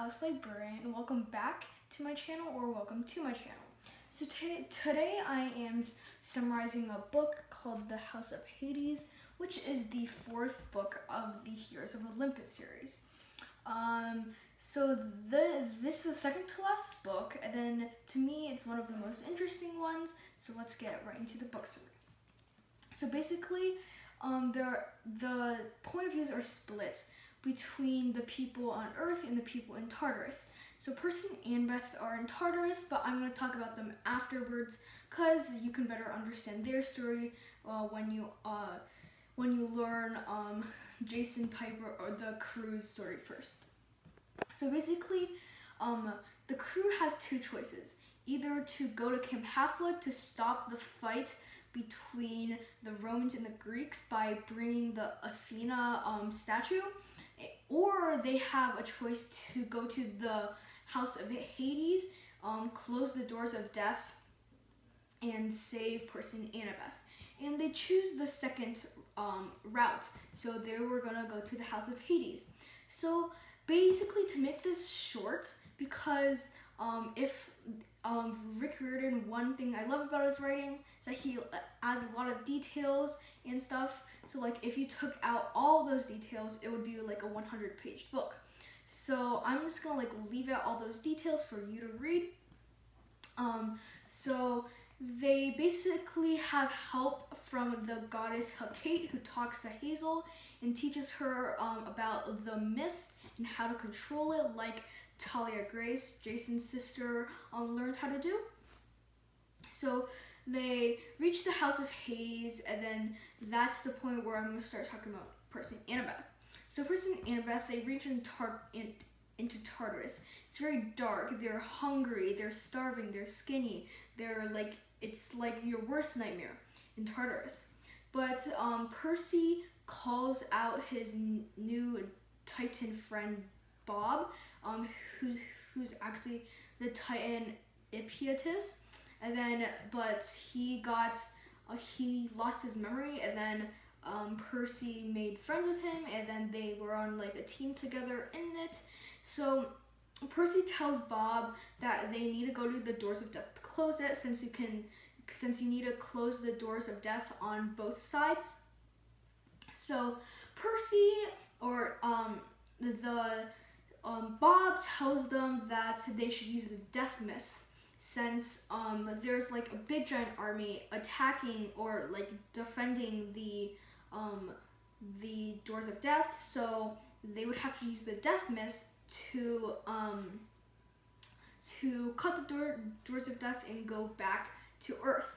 House Librarian, and welcome back to my channel, or welcome to my channel. So today I am summarizing a book called The House of Hades, which is the fourth book of the Heroes of Olympus series. This is the second to last book, and then to me it's one of the most interesting ones, so let's get right into the book summary. So basically, the point of views are split between the people on Earth and the people in Tartarus. So Percy and Annabeth are in Tartarus, but I'm going to talk about them afterwards because you can better understand their story when you learn Jason, Piper, or the crew's story first. So basically, the crew has two choices: either to go to Camp Half-Blood to stop the fight between the Romans and the Greeks by bringing the Athena statue, or they have a choice to go to the House of Hades, close the doors of death, and save Percy and Annabeth. And they choose the second route, so they were gonna go to the House of Hades. So basically, to make this short, because Rick Riordan, one thing I love about his writing is that he adds a lot of details and stuff. So like if you took out all those details, it would be like a 100-page book. So I'm just gonna like leave out all those details for you to read. So they basically have help from the goddess Hecate, who talks to Hazel and teaches her about the mist and how to control it, like Talia Grace, Jason's sister, learned how to do. So they reach the House of Hades, and then that's the point where I'm going to start talking about Percy and Annabeth. So Percy and Annabeth, they reach into Tartarus. It's very dark. They're hungry. They're starving. They're skinny. They're like, it's like your worst nightmare in Tartarus. But Percy calls out his new Titan friend Bob, who's actually the Titan Iphitus. And then, but he lost his memory, and then Percy made friends with him, and then they were on like a team together in it. So Percy tells Bob that they need to go to the doors of death to close it, since you need to close the doors of death on both sides. So Percy Bob tells them that they should use the death mist, since there's like a big giant army attacking or like defending the doors of death, so they would have to use the death mist to cut the doors of death and go back to Earth.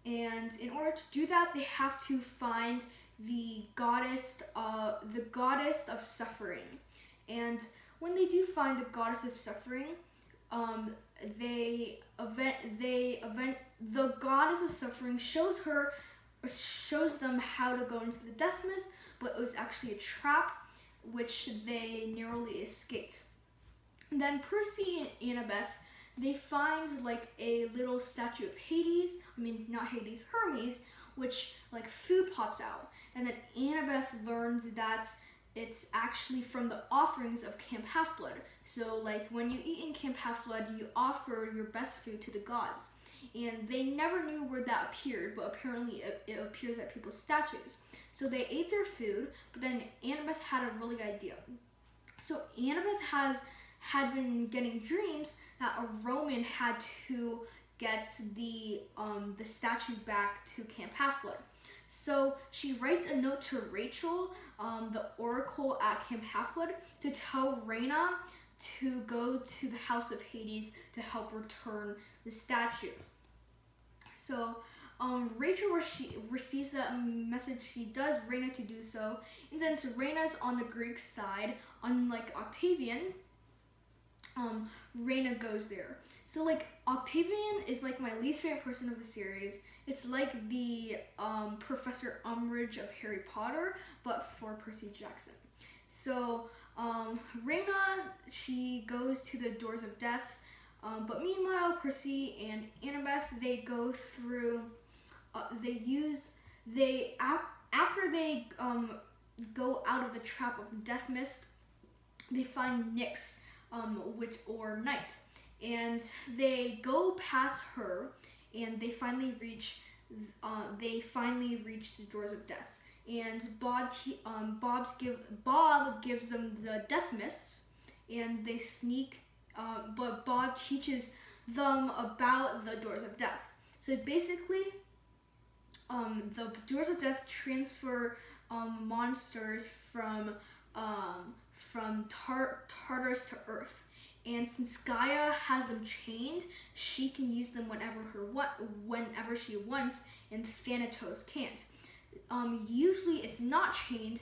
And in order to do that, they have to find the goddess of suffering. And when they do find the goddess of suffering, the goddess of suffering shows them how to go into the death mist, but it was actually a trap, which they narrowly escaped. Then Percy and Annabeth, they find like a little statue of Hades, not Hades, Hermes, which like food pops out. And then Annabeth learns that it's actually from the offerings of Camp Half-Blood. So like when you eat in Camp Half-Blood, you offer your best food to the gods. And they never knew where that appeared, but apparently it appears at people's statues. So they ate their food, but then Annabeth had a really good idea. So Annabeth had been getting dreams that a Roman had to get the statue back to Camp Half-Blood. So she writes a note to Rachel, the oracle at Camp Half-Blood, to tell Reyna to go to the House of Hades to help return the statue. So Rachel receives that message. She does Reyna to do so, and then so Reyna's on the Greek side, unlike Octavian. Reyna goes there. So like Octavian is like my least favorite person of the series. It's like the Professor Umbridge of Harry Potter, but for Percy Jackson. So Reyna, she goes to the doors of death, but meanwhile Percy and Annabeth, they go through. After they go out of the trap of the death mist, they find Nyx, or night. And they go past her, and they finally reach the doors of death. And Bob gives them the death mist, and they sneak. But Bob teaches them about the doors of death. So basically, the doors of death transfer monsters from Tartarus to Earth. And since Gaia has them chained, she can use them whenever she wants, and Thanatos can't. Usually it's not chained,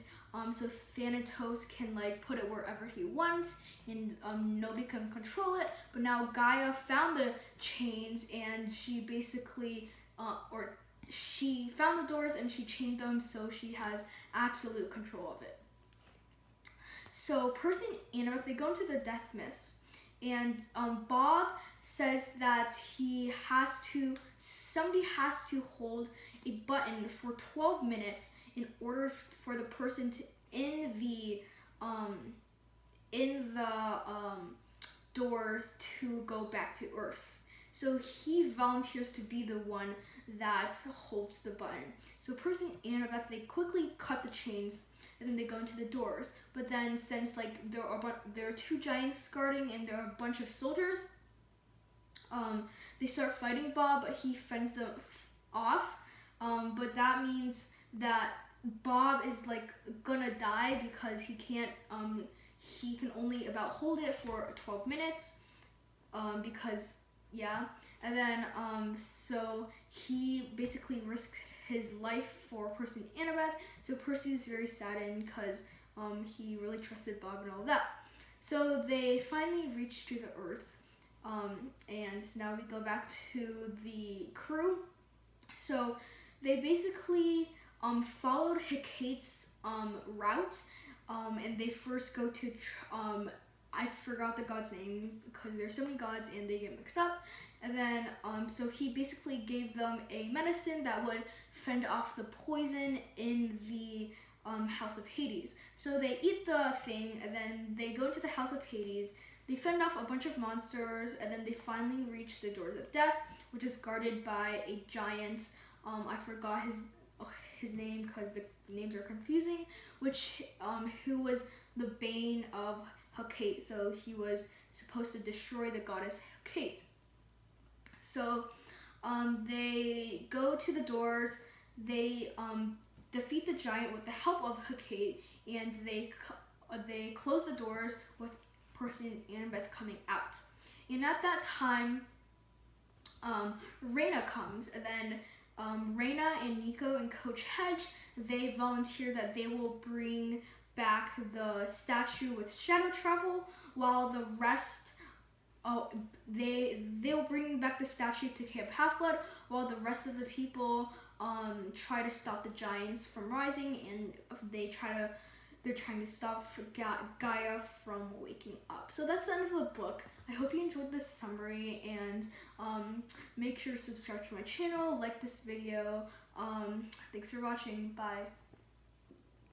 so Thanatos can like put it wherever he wants, and nobody can control it. But now Gaia found the chains, and she basically, she found the doors and she chained them, so she has absolute control of it. So Percy and Annabeth, they go into the death mist, and Bob says that somebody has to hold a button for 12 minutes in order for the person to in the doors to go back to Earth. So he volunteers to be the one that holds the button. So Percy and Annabeth, they quickly cut the chains, and then they go into the doors. But then, since like there are two giants guarding and there are a bunch of soldiers, they start fighting Bob, but he fends them off. But that means that Bob is like gonna die because he can't. He can only about hold it for 12 minutes. Because yeah, and then so he basically risks his life for Percy and Annabeth. So Percy is very saddened because he really trusted Bob and all that. So they finally reach to the Earth, and now we go back to the crew. So they basically followed Hecate's route, and they first go to I forgot the god's name because there's so many gods and they get mixed up. And then so he basically gave them a medicine that would fend off the poison in the House of Hades. So they eat the thing, and then they go to the House of Hades. They fend off a bunch of monsters, and then they finally reach the Doors of Death, which is guarded by a giant. I forgot his name because the names are confusing. Who was the bane of Hecate. So he was supposed to destroy the goddess Hecate. So they go to the doors. They defeat the giant with the help of Hecate, and they close the doors with Percy and Annabeth coming out. And at that time, Raina comes, and then Raina and Nico and Coach Hedge, they volunteer that they will bring back the statue with shadow travel, while the rest, they'll bring back the statue to Camp Half-Blood, while the rest of the people try to stop the giants from rising, and they're trying to stop Gaia from waking up. So that's the end of the book. I hope you enjoyed this summary, and make sure to subscribe to my channel, like this video. Thanks for watching. Bye.